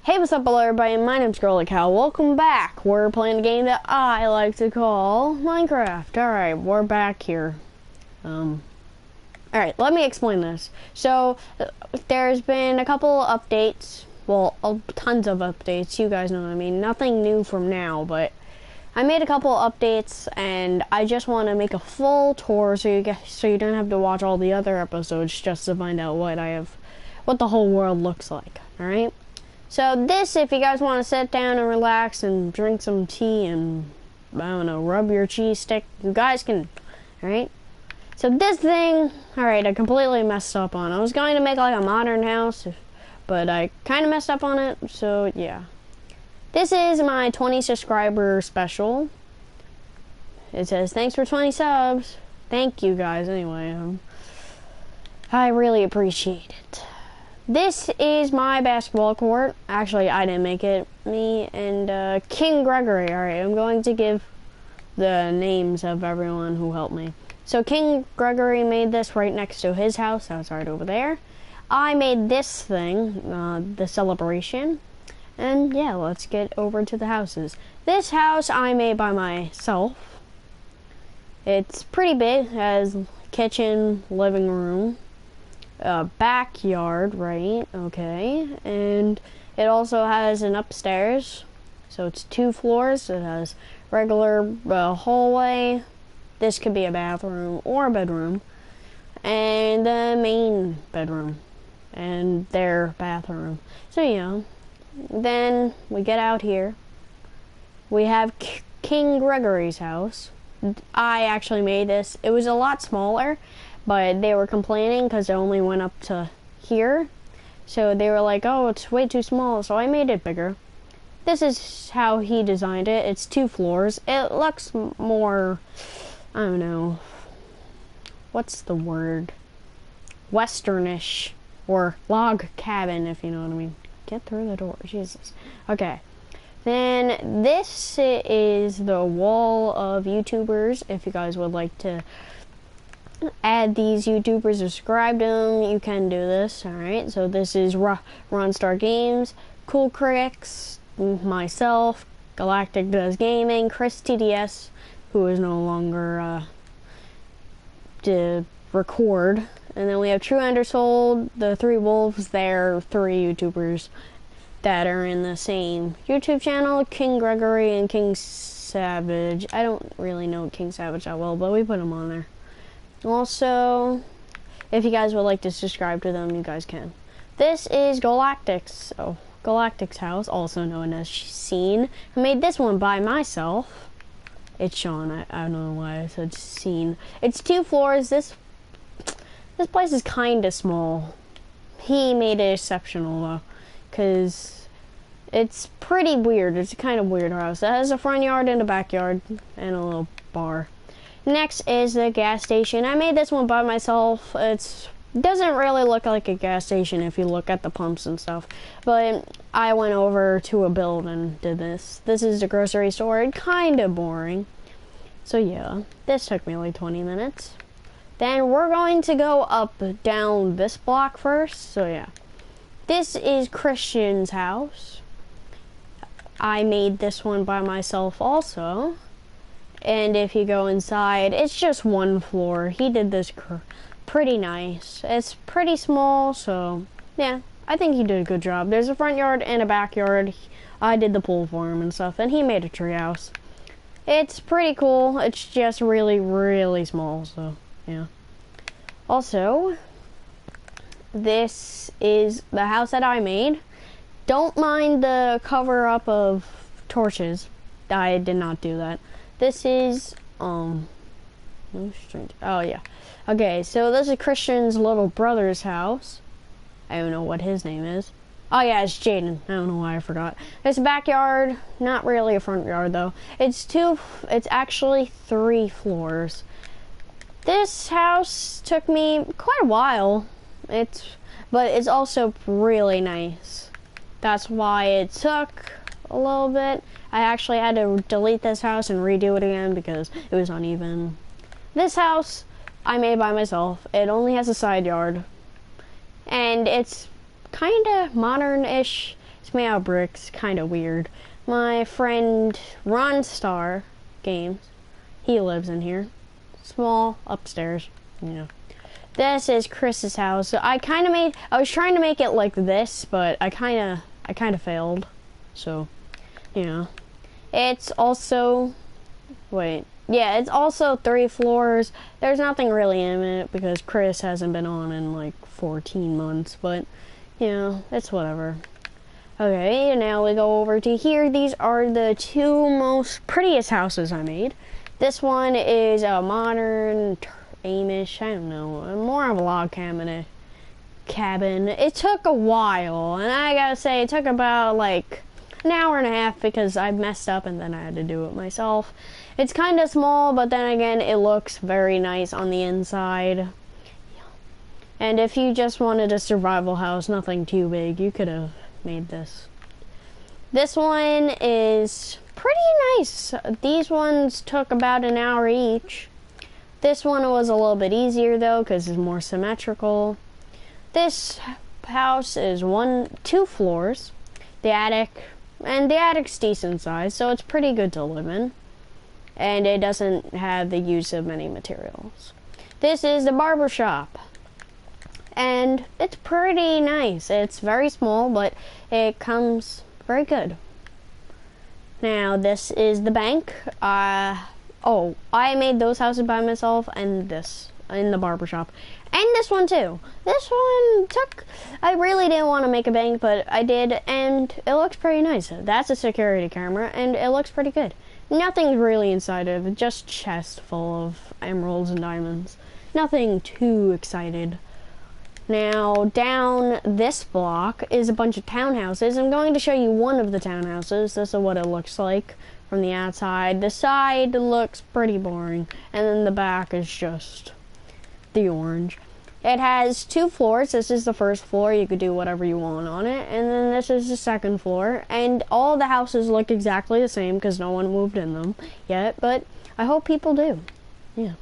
Hey, what's up, hello everybody, my name's Girly Cow. Welcome back. We're playing a game that I like to call Minecraft. Alright, we're back here. Alright, let me explain this. So, there's been a couple updates. Well, tons of updates, you guys know what I mean. Nothing new from now, but I made a couple updates, and I just want to make a full tour so you don't have to watch all the other episodes just to find out what the whole world looks like, alright? So this, if you guys want to sit down and relax and drink some tea and, I don't know, rub your cheese stick, you guys can, alright? So this thing, alright, I completely messed up on. I was going to make like a modern house, but I kind of messed up on it, so yeah. This is my 20 subscriber special. It says, thanks for 20 subs. Thank you guys, anyway. I really appreciate it. This is my basketball court. Actually, I didn't make it. Me and King Gregory. Alright, I'm going to give the names of everyone who helped me. So King Gregory made this right next to his house. That's right over there. I made this thing, the celebration. And yeah, let's get over to the houses. This house I made by myself. It's pretty big. It has kitchen, living room, backyard, right? Okay. And it also has an upstairs. So it's 2 floors. It has regular hallway. This could be a bathroom or a bedroom. And the main bedroom. And their bathroom. So, yeah. Then we get out here. We have King Gregory's house. I actually made this. It was a lot smaller, but they were complaining because it only went up to here. So they were like, oh, it's way too small, so I made it bigger. This is how he designed it. It's 2 floors. It looks more, I don't know, what's the word? Westernish, or log cabin, if you know what I mean. Get through the door, Jesus. Okay. Then this is the wall of YouTubers. If you guys would like to add these YouTubers, subscribe to them, you can do this. Alright, so this is Ronstar Games, Cool Critics, myself, Galactic Does Gaming, Chris TDS, who is no longer to record. And then we have True Endersoul, the 3 Wolves. They're 3 YouTubers that are in the same YouTube channel, King Gregory and King Savage. I don't really know King Savage that well, but we put them on there. Also, if you guys would like to subscribe to them, you guys can. This is Galactic's house, also known as Scene. I made this one by myself. It's Sean. I don't know why I said Scene. It's 2 floors. This place is kind of small. He made it exceptional though, because it's pretty weird. It's a kind of weird house. It has a front yard and a backyard and a little bar. Next is the gas station. I made this one by myself. It doesn't really look like a gas station if you look at the pumps and stuff, but I went over to a build and did this. This is the grocery store. It's kind of boring. So yeah, this took me like 20 minutes. Then we're going to go down this block first. So yeah, this is Christian's house. I made this one by myself also. And if you go inside, it's just 1 floor. He did this pretty nice. It's pretty small, so yeah, I think he did a good job. There's a front yard and a backyard. I did the pool for him and stuff, and he made a treehouse. It's pretty cool. It's just really, really small, so yeah. Also, this is the house that I made. Don't mind the cover up of torches. I did not do that. This is, oh yeah. Okay, so this is Christian's little brother's house. I don't know what his name is. Oh yeah, it's Jaden. I don't know why I forgot. There's a backyard, not really a front yard though. It's actually 3 floors. This house took me quite a while. But it's also really nice. That's why it took a little bit. I actually had to delete this house and redo it again because it was uneven. This house I made by myself. It only has a side yard. And it's kind of modern-ish. It's made out of bricks, kind of weird. My friend Ronstar Games, he lives in here. Small, upstairs, you know. This is Chris's house. I was trying to make it like this, but I kind of failed. So, you know. It's also, it's also 3 floors. There's nothing really in it because Chris hasn't been on in like 14 months, but, you know, it's whatever. Okay, now we go over to here. These are the 2 most prettiest houses I made. This one is a modern Amish, I don't know, more of a log cabin. It took a while, and I gotta say, it took about like an hour and a half because I messed up and then I had to do it myself. It's kind of small, but then again, it looks very nice on the inside. And if you just wanted a survival house, nothing too big, you could have made this. This one is pretty nice. These ones took about an hour each. This one was a little bit easier though because it's more symmetrical. This house is 2 floors. The attic's decent size, so it's pretty good to live in. And it doesn't have the use of many materials. This is the barber shop. And it's pretty nice. It's very small, but it comes very good. Now, this is the bank. I made those houses by myself, and this in the barbershop. And this one too. This one I really didn't want to make a bank, but I did, and it looks pretty nice. That's a security camera, and it looks pretty good. Nothing's really inside of it, just chest full of emeralds and diamonds. Nothing too excited. Now, down this block is a bunch of townhouses. I'm going to show you one of the townhouses. This is what it looks like from the outside. The side looks pretty boring, and then the back is just the orange. It has 2 floors. This is the first floor. You could do whatever you want on it. And then this is the second floor. And all the houses look exactly the same because no one moved in them yet. But I hope people do. Yeah.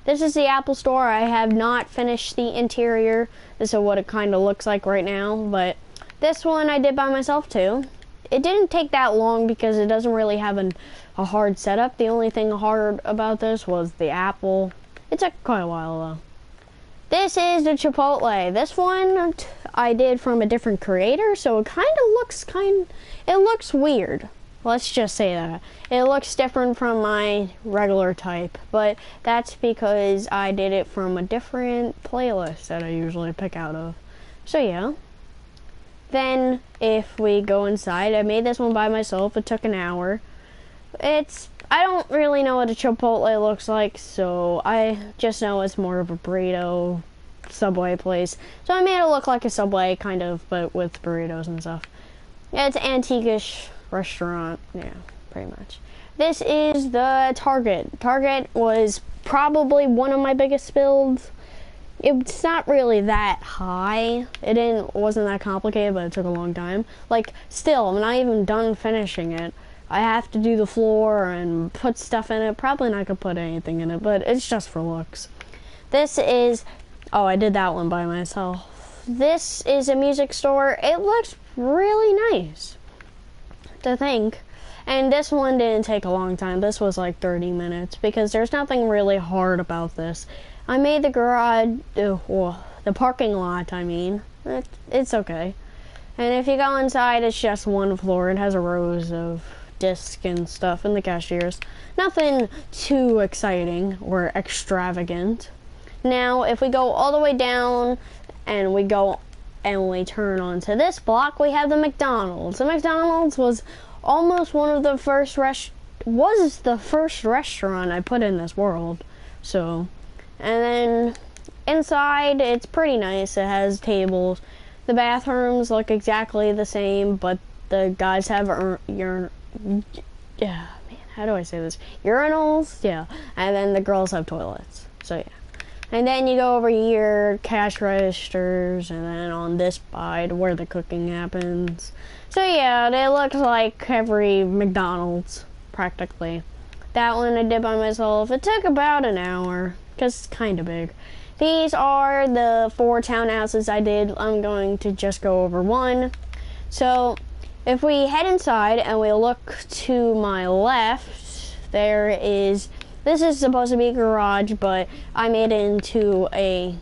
This is the Apple Store. I have not finished the interior. This is what it kind of looks like right now. But this one I did by myself too. It didn't take that long because it doesn't really have a hard setup. The only thing hard about this was the apple. It took quite a while though. This is the Chipotle. This one I did from a different creator, so it looks weird. Let's just say that. It looks different from my regular type, but that's because I did it from a different playlist that I usually pick out of. So yeah. Then if we go inside, I made this one by myself. It took an hour. I don't really know what a Chipotle looks like, so I just know it's more of a burrito Subway place. So I made it look like a Subway, kind of, but with burritos and stuff. It's an antique-ish restaurant, yeah, pretty much. This is the Target. Target was probably one of my biggest builds. It's not really that high. It wasn't that complicated, but it took a long time. Like, still, I'm not even done finishing it. I have to do the floor and put stuff in it. Probably not gonna put anything in it, but it's just for looks. This is, I did that one by myself. This is a music store. It looks really nice to think. And this one didn't take a long time. This was like 30 minutes because there's nothing really hard about this. I made the garage, the parking lot, I mean. It's okay. And if you go inside, it's just 1 floor. It has a rows of discs and stuff in the cashiers. Nothing too exciting or extravagant. Now, if we go all the way down and we turn onto this block, we have the McDonald's. The McDonald's was almost one of the first the first restaurant I put in this world. So, and then inside, it's pretty nice. It has tables. The bathrooms look exactly the same, but the guys have how do I say this? Urinals, yeah. And then the girls have toilets. So yeah. And then you go over here, cash registers, and then on this side where the cooking happens. So yeah, it looks like every McDonald's, practically. That one I did by myself. It took about an hour, because it's kind of big. These are the 4 townhouses I did. I'm going to just go over one. So, if we head inside and we look to my left, this is supposed to be a garage, but I made it into a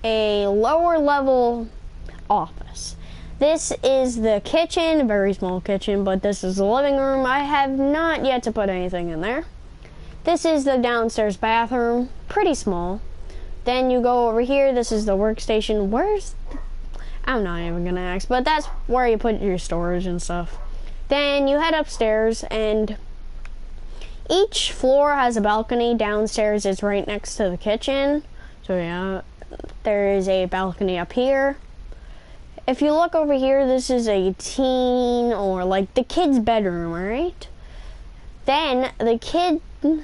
lower level office. This is the kitchen, very small kitchen, but this is the living room. I have not yet to put anything in there. This is the downstairs bathroom, pretty small. Then you go over here, this is the workstation. I'm not even gonna ask, but that's where you put your storage and stuff. Then you head upstairs, and each floor has a balcony. Downstairs is right next to the kitchen. So yeah, there is a balcony up here. If you look over here, this is a teen or like the kid's bedroom, alright? Then the kid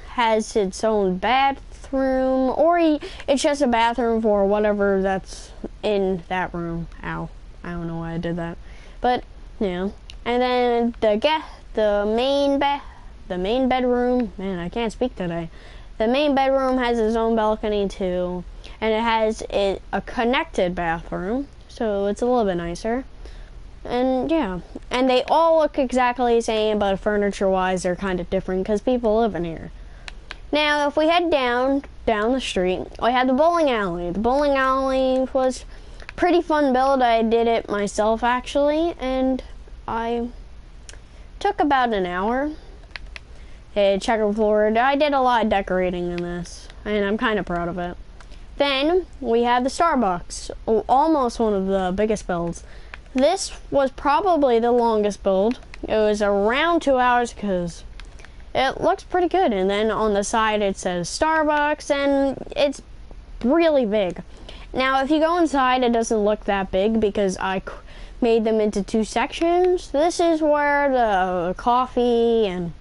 has its own bathroom, or it's just a bathroom for whatever that's in that room. Ow. I don't know why I did that. But, yeah. And then the main bedroom, man, I can't speak today. The main bedroom has its own balcony too, and it has a connected bathroom, so it's a little bit nicer. And yeah, and they all look exactly the same, but furniture-wise, they're kind of different because people live in here. Now, if we head down the street, we have the bowling alley. The bowling alley was pretty fun build. I did it myself actually, and I took about an hour. Checkerboard. I did a lot of decorating in this, and I'm kind of proud of it. Then we have the Starbucks, almost one of the biggest builds. This was probably the longest build. It was around 2 hours because it looks pretty good. And then on the side it says Starbucks, and it's really big. Now if you go inside, it doesn't look that big because I made them into 2 sections. This is where the coffee and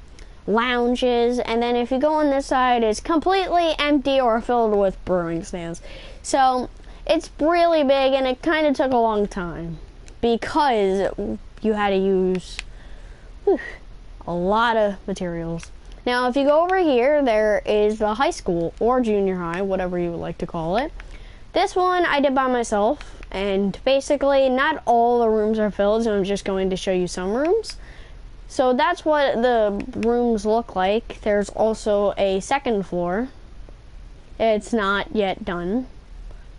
lounges, and then if you go on this side, it's completely empty or filled with brewing stands. So it's really big, and it kind of took a long time because you had to use a lot of materials. Now if you go over here, there is the high school or junior high, whatever you would like to call it. This one I did by myself, and basically not all the rooms are filled, so I'm just going to show you some rooms. So that's what the rooms look like. There's also a second floor. It's not yet done.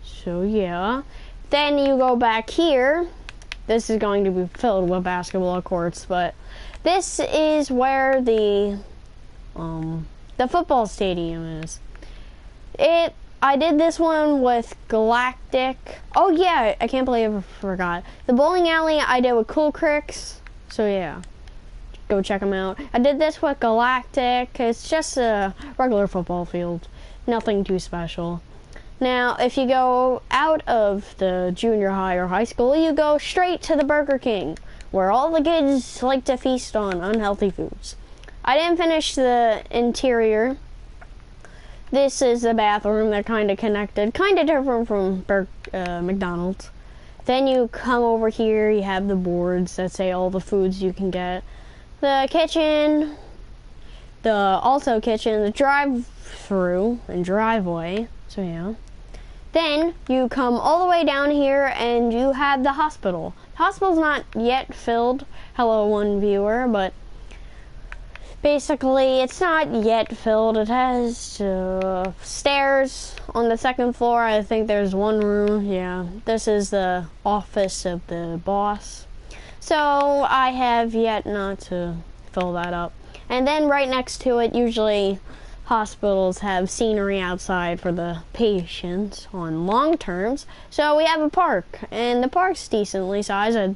So yeah. Then you go back here. This is going to be filled with basketball courts, but this is where the football stadium is. I did this one with Galactic. Oh yeah, I can't believe I forgot. The bowling alley I did with Cool Cricks. So yeah. Go check them out. I did this with Galactic. It's just a regular football field. Nothing too special. Now, if you go out of the junior high or high school, you go straight to the Burger King, where all the kids like to feast on unhealthy foods. I didn't finish the interior. This is the bathroom. They're kind of connected. Kind of different from McDonald's. Then you come over here. You have the boards that say all the foods you can get. The kitchen, the drive-through and driveway, so yeah. Then you come all the way down here and you have the hospital. The hospital's not yet filled, hello one viewer, but basically it's not yet filled. It has stairs on the second floor. I think there's one room, yeah. This is the office of the boss. So I have yet not to fill that up. And then right next to it, usually hospitals have scenery outside for the patients on long terms. So we have a park, and the park's decently sized. I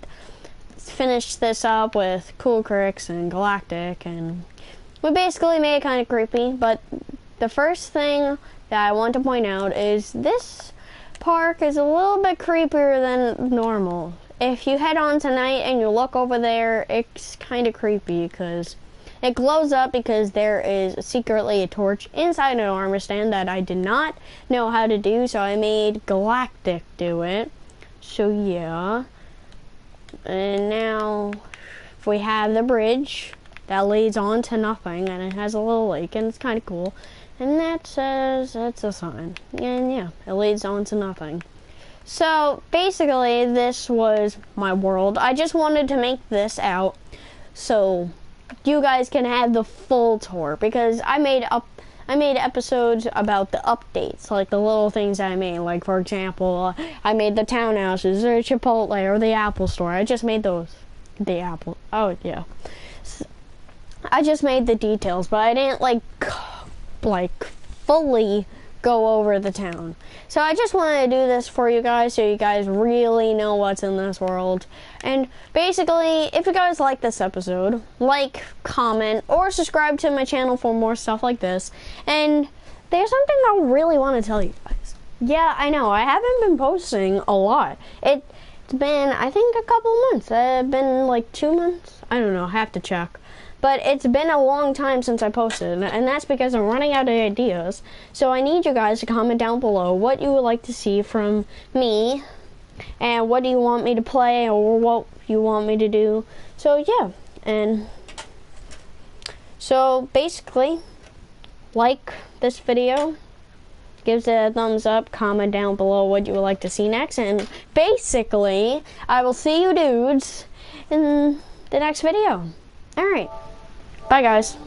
finished this up with Cool Cricks and Galactic, and we basically made it kind of creepy. But the first thing that I want to point out is this park is a little bit creepier than normal. If you head on tonight and you look over there, it's kind of creepy because it glows up because there is secretly a torch inside an armor stand that I did not know how to do, so I made Galactic do it. So yeah. And now we have the bridge that leads on to nothing, and it has a little lake, and it's kind of cool. And that says it's a sign. And yeah, it leads on to nothing. So basically, this was my world. I just wanted to make this out so you guys can have the full tour, because I made episodes about the updates, like the little things I made. Like, for example, I made the townhouses, or Chipotle, or the Apple Store. I just made those. The Apple. Oh, yeah. I just made the details, but I didn't, like fully go over the town. So I just wanted to do this for you guys, so you guys really know what's in this world. And basically, if you guys like this episode, like, comment, or subscribe to my channel for more stuff like this. And there's something I really want to tell you guys. Yeah, I know, I haven't been posting a lot. It's been, I think, a couple months. It's been like 2 months. I don't know, I have to check. But it's been a long time since I posted, and that's because I'm running out of ideas. So I need you guys to comment down below what you would like to see from me, and what do you want me to play, or what you want me to do. So yeah, and so basically, like this video, give it a thumbs up, comment down below what you would like to see next, and basically, I will see you dudes in the next video. Alright. Bye, guys.